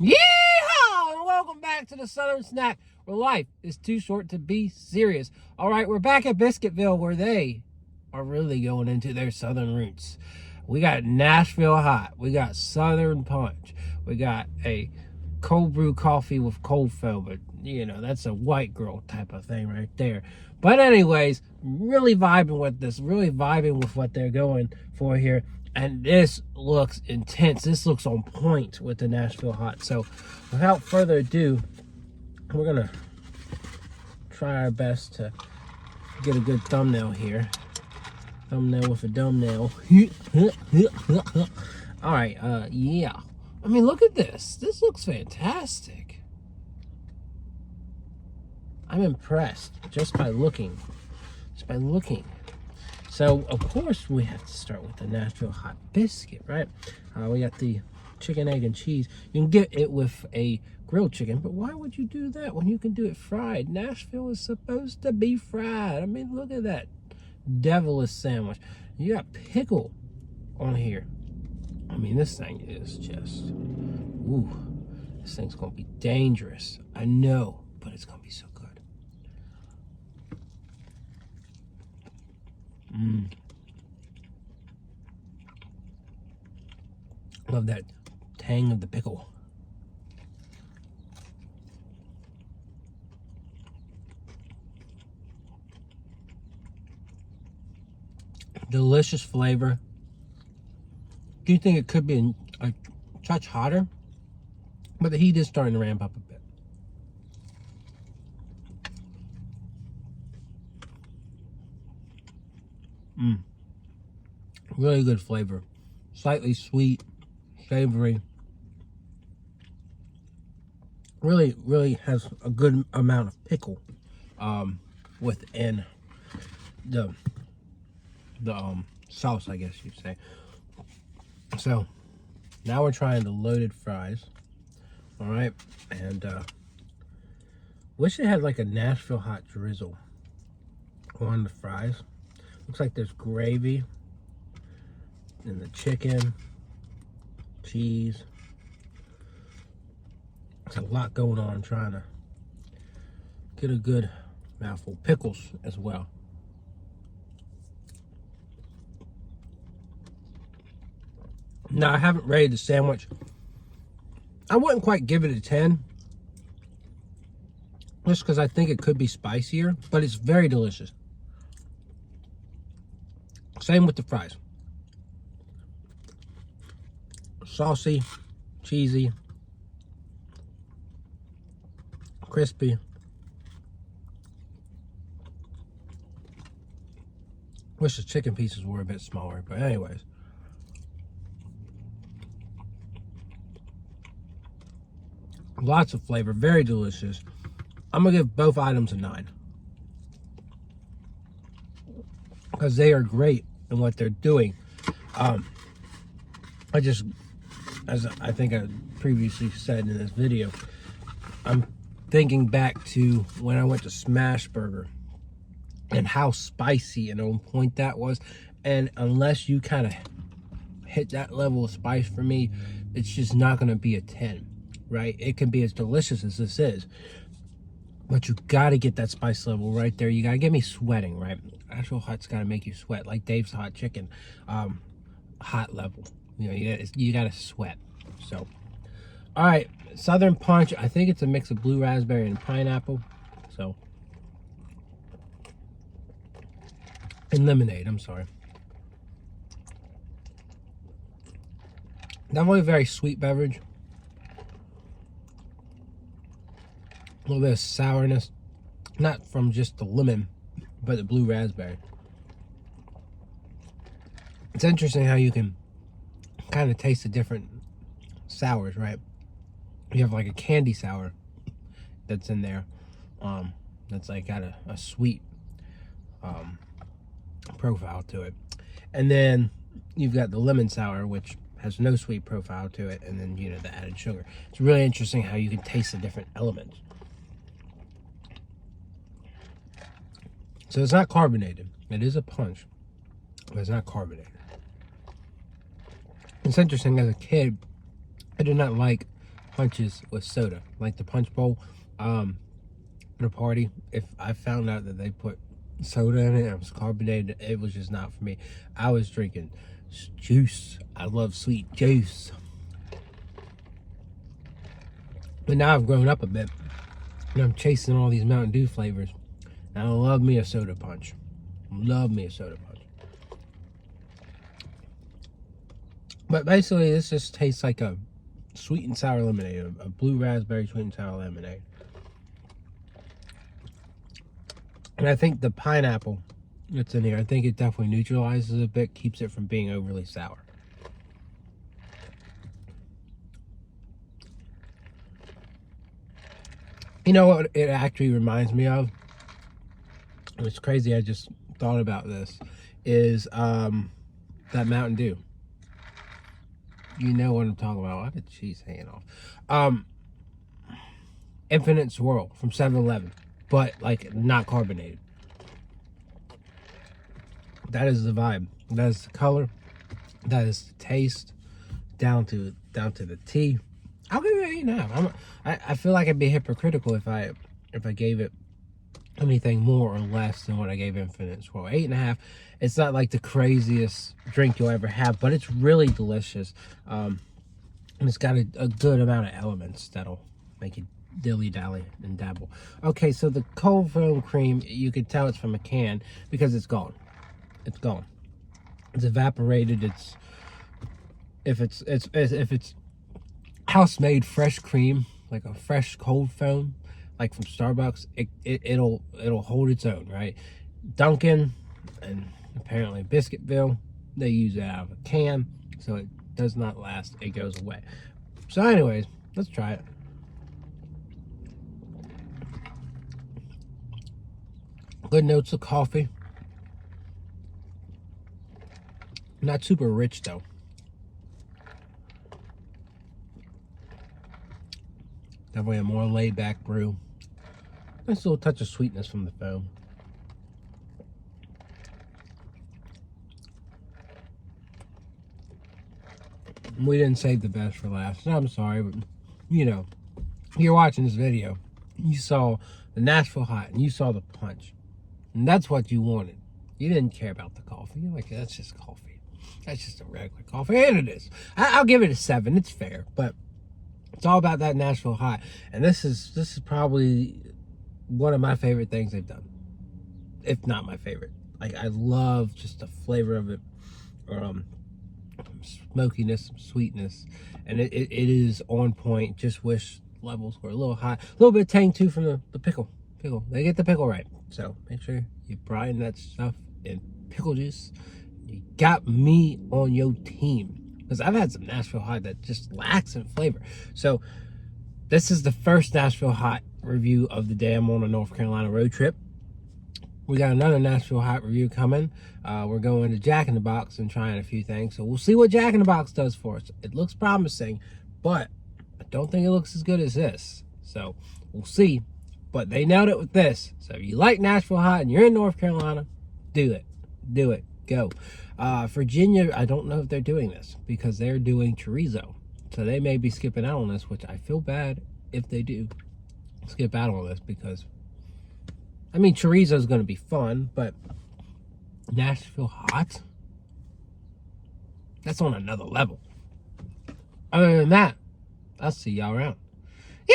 Yeehaw! And welcome back to the Southern Snack, where life is too short to be serious. All right, we're back at Biscuitville, where they are really going into their Southern roots. We got Nashville Hot. We got Southern Punch. We got a cold brew coffee with cold foam. But, you know, that's a white girl type of thing right there. But anyways, really vibing with this. Really vibing with what they're going for here. And this looks intense. This looks on point with the Nashville Hot. So without further ado, we're going to try our best to get a good thumbnail here. Thumbnail with a thumbnail. All right, yeah. I mean, look at this. This looks fantastic. I'm impressed just by looking. So, of course, we have to start with the Nashville Hot Biscuit, right? We got the chicken, egg, and cheese. You can get it with a grilled chicken, but why would you do that when you can do it fried? Nashville is supposed to be fried. I mean, look at that devilish sandwich. You got pickle on here. I mean, this thing is just, ooh, this thing's gonna be dangerous. I know, but it's gonna be so good. Love that tang of the pickle. Delicious flavor. Do you think it could be a touch hotter? But the heat is starting to ramp up a bit. Really good flavor. Slightly sweet, savory. Really has a good amount of pickle within the sauce, I guess you'd say. So now we're trying the loaded fries. All right, and wish it had like a Nashville Hot drizzle on the fries. Looks like there's gravy and the chicken, cheese. There's a lot going on. I'm trying to get a good mouthful. Pickles as well. Now, I haven't rated the sandwich. I wouldn't quite give it a 10. Just because I think it could be spicier. But it's very delicious. Same with the fries. Saucy, cheesy, crispy. Wish the chicken pieces were a bit smaller. But anyways. Lots of flavor, very delicious. I'm gonna give both items a 9 because they are great in what they're doing. As I think I previously said in this video, I'm thinking back to when I went to Smash Burger and how spicy and on point that was. And unless you kind of hit that level of spice for me, it's just not gonna be a 10. Right? It can be as delicious as this is, but you got to get that spice level right there. You got to get me sweating, right? Actual hot's got to make you sweat, like Dave's Hot Chicken, hot level. You know, you got to sweat. So, all right, Southern Punch. I think it's a mix of blue raspberry and pineapple. So, and lemonade. I'm sorry. Definitely a very sweet beverage. A little bit of sourness, not from just the lemon, but the blue raspberry. It's interesting how you can kind of taste the different sours, right? You have like a candy sour that's in there, that's like got a sweet profile to it, and then you've got the lemon sour, which has no sweet profile to it, and then, you know, the added sugar. It's really interesting how you can taste the different elements. So it's not carbonated. It is a punch, but it's not carbonated. It's interesting, as a kid, I did not like punches with soda, like the punch bowl. At a party, if I found out that they put soda in it and it was carbonated, it was just not for me. I was drinking juice. I love sweet juice. But now I've grown up a bit and I'm chasing all these Mountain Dew flavors. And I love me a soda punch. Love me a soda punch. But basically, this just tastes like a sweet and sour lemonade, a blue raspberry sweet and sour lemonade. And I think the pineapple that's in here, I think it definitely neutralizes a bit, keeps it from being overly sour. You know what it actually reminds me of? It's crazy, I just thought about this, is that Mountain Dew. You know what I'm talking about. Why did the cheese hanging off? Infinite Swirl from 7-Eleven, but like not carbonated. That is the vibe. That is the color. That is the taste. Down to the T. I'll give it 8.5. I feel like I'd be hypocritical if I gave it anything more or less than what I gave Infinite Swirl. 8.5. It's not like the craziest drink you'll ever have, but it's really delicious. And it's got a good amount of elements that'll make you dilly-dally and dabble. Okay, so the cold foam cream, you can tell it's from a can because it's gone. It's gone. It's evaporated. It's if it's house-made fresh cream, like a fresh cold foam, like from Starbucks, it'll hold its own, right? Dunkin' and apparently Biscuitville, they use it out of a can, so it does not last. It goes away. So anyways, let's try it. Good notes of coffee. Not super rich though. Definitely a more laid back brew. Nice little touch of sweetness from the foam. We didn't save the best for last. I'm sorry, but you know, you're watching this video. You saw the Nashville Hot and you saw the punch. And that's what you wanted. You didn't care about the coffee. You're like, that's just coffee. That's just a regular coffee. And it is. I'll give it a 7. It's fair. But it's all about that Nashville Hot. And this is probably one of my favorite things they've done. If not my favorite. Like, I love just the flavor of it. Smokiness, some sweetness. And it is on point. Just wish levels were a little high. A little bit of tang too from the pickle. They get the pickle right. So make sure you brine that stuff in pickle juice. You got me on your team. Because I've had some Nashville Hot that just lacks in flavor. So this is the first Nashville Hot review of the day. I'm on a North Carolina road trip. We got another Nashville Hot review coming. We're going to Jack in the Box and trying a few things. So we'll see what Jack in the Box does for us. It looks promising, but I don't think it looks as good as this. So we'll see. But they nailed it with this. So if you like Nashville Hot and you're in North Carolina, do it. Do it. Go. Virginia, I don't know if they're doing this because they're doing chorizo. So they may be skipping out on this, which I feel bad if they do skip out on this because, I mean, chorizo is going to be fun, but Nashville Hot, that's on another level. Other than that, I'll see y'all around. Yee!